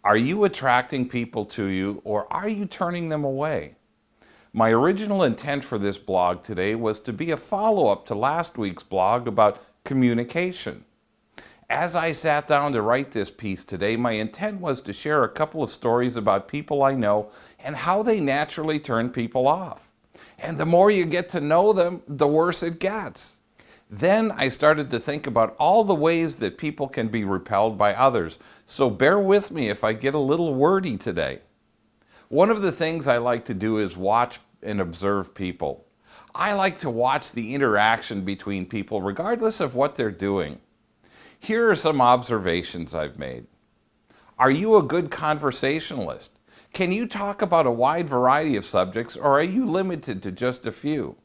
Are you attracting people to you, or are you turning them away? My original intent for this blog today was to be a follow-up to last week's blog about communication. As I sat down to write this piece today, my intent was to share a couple of stories about people I know and how they naturally turn people off. And the more you get to know them, the worse it gets. Then I started to think about all the ways that people can be repelled by others, so bear with me if I get a little wordy today. One of the things I like to do is watch and observe people. I like to watch the interaction between people regardless of what they're doing. Here are some observations I've made. Are you a good conversationalist? Can you talk about a wide variety of subjects, or are you limited to just a few?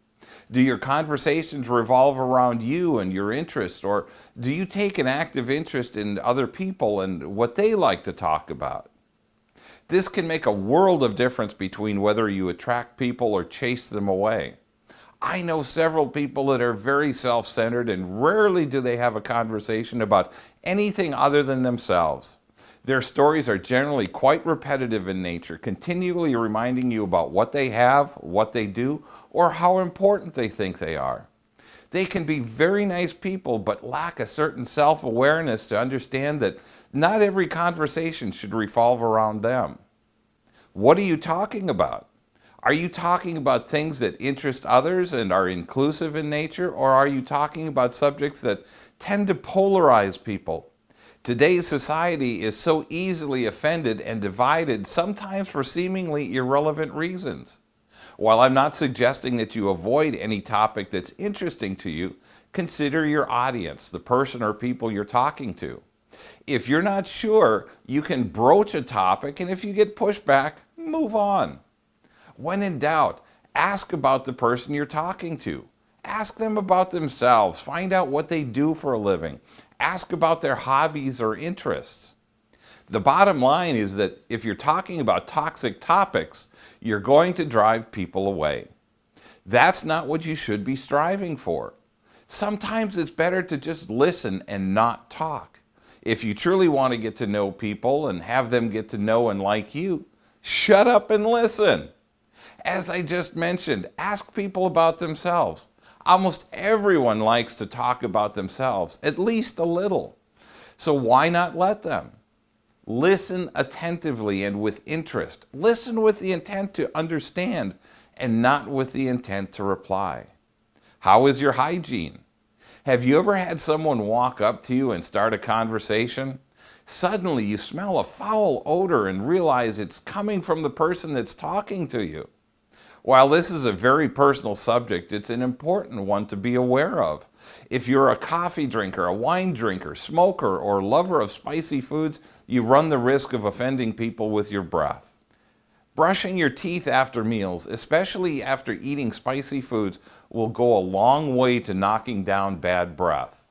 Do your conversations revolve around you and your interests, or do you take an active interest in other people and what they like to talk about? This can make a world of difference between whether you attract people or chase them away. I know several people that are very self-centered, and rarely do they have a conversation about anything other than themselves. Their stories are generally quite repetitive in nature, continually reminding you about what they have, what they do, or how important they think they are. They can be very nice people, but lack a certain self-awareness to understand that not every conversation should revolve around them. What are you talking about? Are you talking about things that interest others and are inclusive in nature, or are you talking about subjects that tend to polarize people? Today's society is so easily offended and divided, sometimes for seemingly irrelevant reasons. While I'm not suggesting that you avoid any topic that's interesting to you, consider your audience, the person or people you're talking to. If you're not sure, you can broach a topic, and if you get pushback, move on. When in doubt, ask about the person you're talking to. Ask them about themselves. Find out what they do for a living. Ask about their hobbies or interests. The bottom line is that if you're talking about toxic topics, you're going to drive people away. That's not what you should be striving for. Sometimes it's better to just listen and not talk. If you truly want to get to know people and have them get to know and like you, shut up and listen. As I just mentioned, ask people about themselves. Almost everyone likes to talk about themselves, at least a little. So why not let them? Listen attentively and with interest. Listen with the intent to understand and not with the intent to reply. How is your hygiene? Have you ever had someone walk up to you and start a conversation? Suddenly you smell a foul odor and realize it's coming from the person that's talking to you. While this is a very personal subject, it's an important one to be aware of. If you're a coffee drinker, a wine drinker, smoker, or lover of spicy foods, you run the risk of offending people with your breath. Brushing your teeth after meals, especially after eating spicy foods, will go a long way to knocking down bad breath.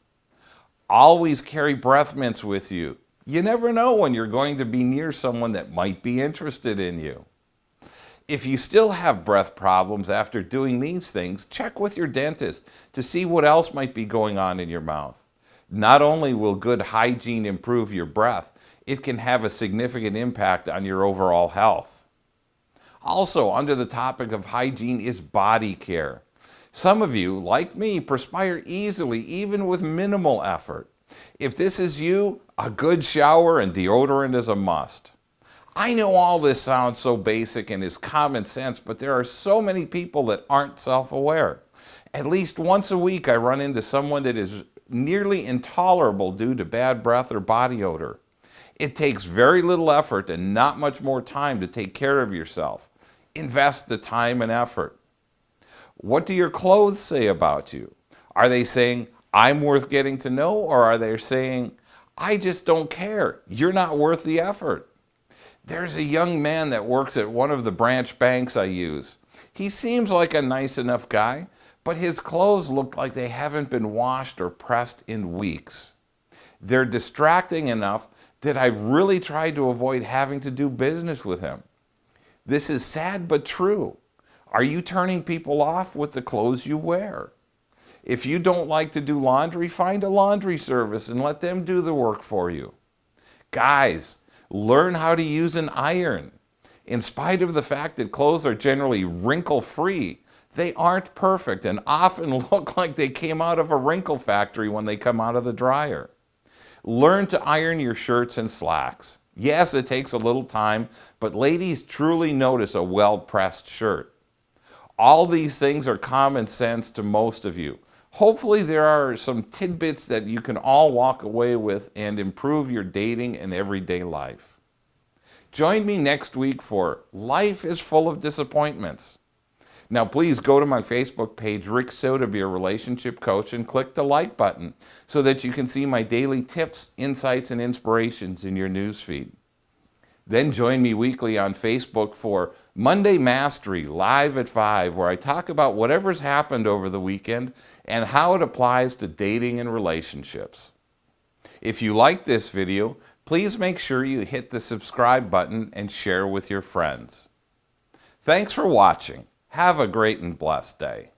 Always carry breath mints with you. You never know when you're going to be near someone that might be interested in you. If you still have breath problems after doing these things, check with your dentist to see what else might be going on in your mouth. Not only will good hygiene improve your breath, it can have a significant impact on your overall health. Also, under the topic of hygiene is body care. Some of you, like me, perspire easily even with minimal effort. If this is you, a good shower and deodorant is a must. I know all this sounds so basic and is common sense, but there are so many people that aren't self-aware. At least once a week I run into someone that is nearly intolerable due to bad breath or body odor. It takes very little effort and not much more time to take care of yourself. Invest the time and effort. What do your clothes say about you? Are they saying, I'm worth getting to know, or are they saying, I just don't care, you're not worth the effort? There's a young man that works at one of the branch banks I use. He seems like a nice enough guy, but his clothes look like they haven't been washed or pressed in weeks. They're distracting enough that I really tried to avoid having to do business with him. This is sad but true. Are you turning people off with the clothes you wear? If you don't like to do laundry, find a laundry service and let them do the work for you. Guys, Learn how to use an iron. In spite of the fact that clothes are generally wrinkle-free, they aren't perfect and often look like they came out of a wrinkle factory when they come out of the dryer. Learn to iron your shirts and slacks. Yes, it takes a little time, but ladies truly notice a well-pressed shirt. All these things are common sense to most of you. Hopefully there are some tidbits that you can all walk away with and improve your dating and everyday life. Join me next week for Life is Full of Disappointments. Now please go to my Facebook page, Rick Soetebier Relationship Coach, and click the like button so that you can see my daily tips, insights, and inspirations in your newsfeed. Then join me weekly on Facebook for Monday Mastery, live at 5, where I talk about whatever's happened over the weekend and how it applies to dating and relationships. If you like this video, please make sure you hit the subscribe button and share with your friends. Thanks for watching. Have a great and blessed day.